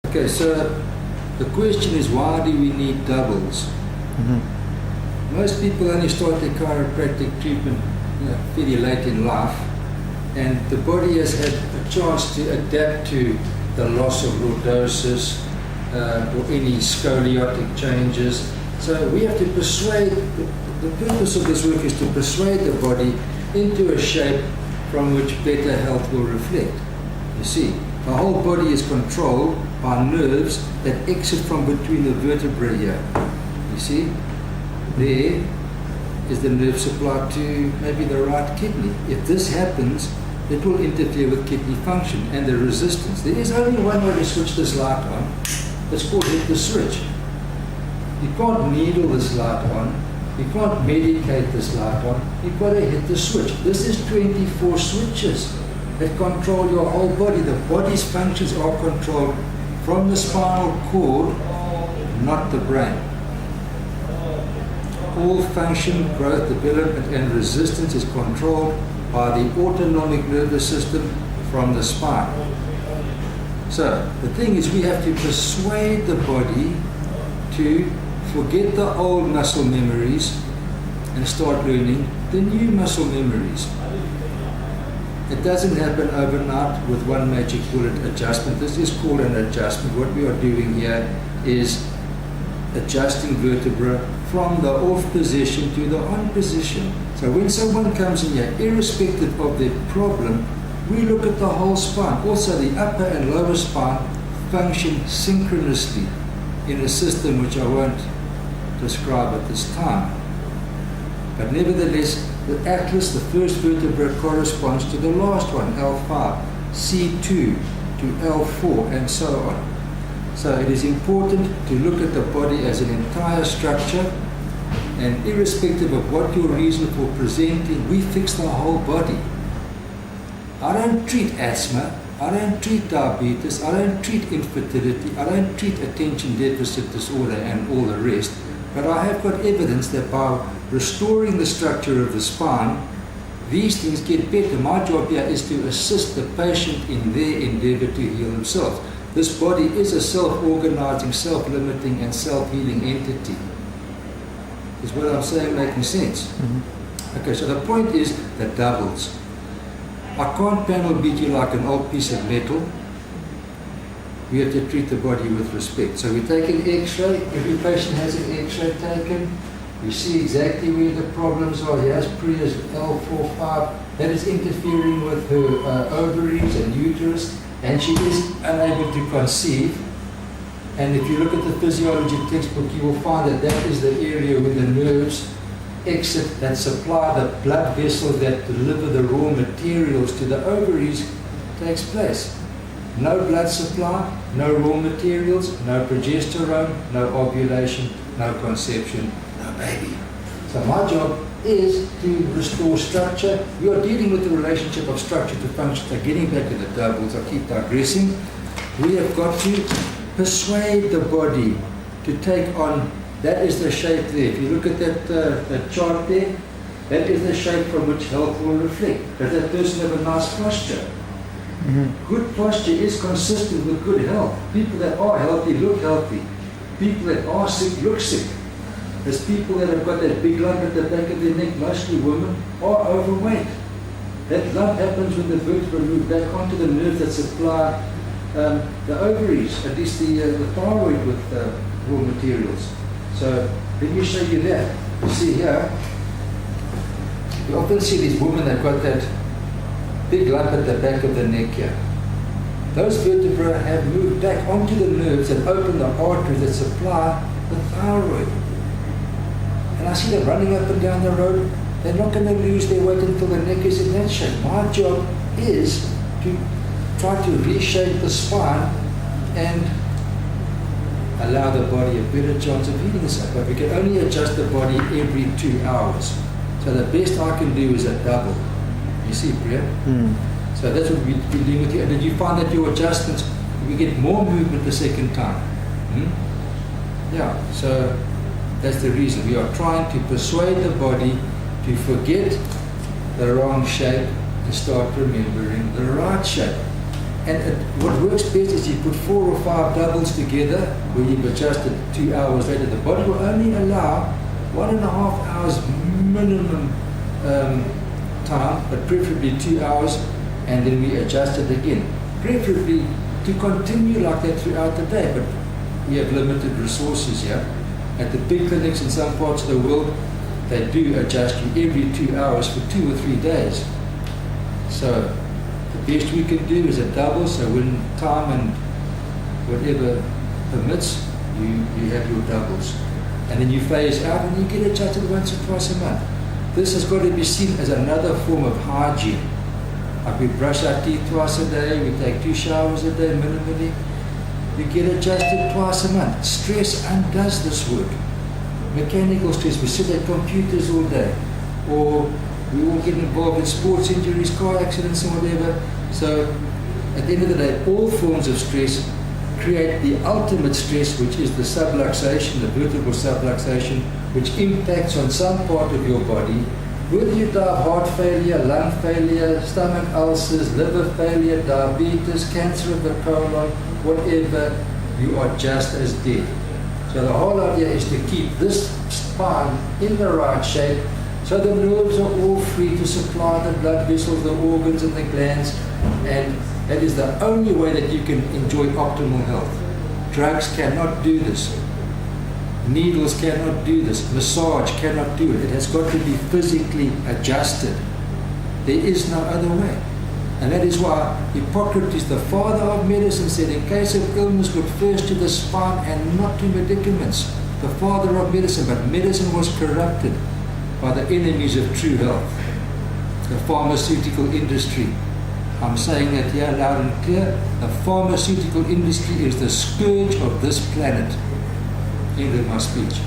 Okay, so the question is, why do we need doubles? Most people only start their chiropractic treatment fairly late in life, and the body has had a chance to adapt to the loss of lordosis or any scoliotic changes. So we have to persuade, the purpose of this work is to persuade the body into a shape from which better health will reflect. You see, the whole body is controlled by nerves that exit from between the vertebrae here. You see, there is the nerve supply to maybe the right kidney. If this happens, it will interfere with kidney function and the resistance. There is only one way to switch this light on. It's called hit the switch. You can't needle this light on. You can't medicate this light on. You've got to hit the switch. This is 24 switches that control your whole body. The body's functions are controlled from the spinal cord, not the brain. All function, growth, development, and resistance is controlled by the autonomic nervous system from the spine. So the thing is, we have to persuade the body to forget the old muscle memories and start learning the new muscle memories. It doesn't happen overnight with one magic bullet adjustment. This is called an adjustment. What we are doing here is adjusting vertebra from the off position to the on position. So when someone comes in here, irrespective of their problem, we look at the whole spine. Also the upper and lower spine function synchronously in a system which I won't describe at this time. But nevertheless, the atlas, the first vertebra, corresponds to the last one, L5, C2 to L4, and so on. So it is important to look at the body as an entire structure, and irrespective of what your reason for presenting, we fix the whole body. I don't treat asthma, I don't treat diabetes, I don't treat infertility, I don't treat attention deficit disorder and all the rest, but I have got evidence that by restoring the structure of the spine, these things get better. My job here is to assist the patient in their endeavor to heal themselves. This body is a self-organizing, self-limiting, and self-healing entity. Is what I'm saying making sense? Okay, so the point is the doubles. I can't panel beat you like an old piece of metal. We have to treat the body with respect. So we take an x-ray, every patient has an x-ray taken. We see exactly where the problems are. He has Prius L4-5. That is interfering with her ovaries and uterus, and she is unable to conceive. And if you look at the physiology textbook, you will find that that is the area where the nerves exit that supply the blood vessels that deliver the raw materials to the ovaries takes place. No blood supply, no raw materials, no progesterone, no ovulation, no conception, no baby. So my job is to restore structure. We are dealing with the relationship of structure to function. So getting back to the doubles, I keep digressing. We have got to persuade the body to take on. That is the shape there. If you look at that chart there, that is the shape from which health will reflect. Does that person have a nice posture? Good posture is consistent with good health. People that are healthy look healthy. People that are sick look sick. There's people that have got that big lump at the back of their neck, mostly women, are overweight. That lump happens when the vertebrae move back onto the nerves that supply the ovaries, at least the thyroid with raw materials. So let me show you that. You see here, you often see these women that got that big lump at the back of the neck here. Those vertebrae have moved back onto the nerves and open the arteries that supply the thyroid. And I see them running up and down the road. They're not going to lose their weight until the neck is in that shape. My job is to try to reshape the spine and allow the body a better chance of healing itself. But we can only adjust the body every 2 hours. So the best I can do is a double. You see, Priya? So that's what we're doing with you. And did you find that your adjustments, we get more movement the second time? Yeah, so that's the reason. We are trying to persuade the body to forget the wrong shape and start remembering the right shape. what works best is you put 4 or 5 doubles together where you've adjusted 2 hours later. The body will only allow 1.5 hours minimum time, but preferably 2 hours, and then we adjust it again. Preferably to continue like that throughout the day, but we have limited resources here. At the big clinics in some parts of the world, they do adjust you every 2 hours for 2 or 3 days. So the best we can do is a double, so when time and whatever permits, you have your doubles. And then you phase out and you get adjusted once or twice a month. This has got to be seen as another form of hygiene. Like we brush our teeth twice a day, we take 2 showers a day minimally. We get adjusted twice a month. Stress undoes this work. Mechanical stress, we sit at computers all day, or we all get involved in sports injuries, car accidents and whatever. So at the end of the day, all forms of stress create the ultimate stress, which is the subluxation, the vertebral subluxation, which impacts on some part of your body. Whether you die of heart failure, lung failure, stomach ulcers, liver failure, diabetes, cancer of the colon, whatever, you are just as dead. So the whole idea is to keep this spine in the right shape, so the nerves are all free to supply the blood vessels, the organs and the glands, and that is the only way that you can enjoy optimal health. Drugs cannot do this. Needles cannot do this. Massage cannot do it. It has got to be physically adjusted. There is no other way. And that is why Hippocrates, the father of medicine, said, in case of illness, look first to the spine and not to medicaments. The father of medicine, but medicine was corrupted by the enemies of true health, the pharmaceutical industry. I'm saying that here loud and clear. The pharmaceutical industry is the scourge of this planet. End of my speech.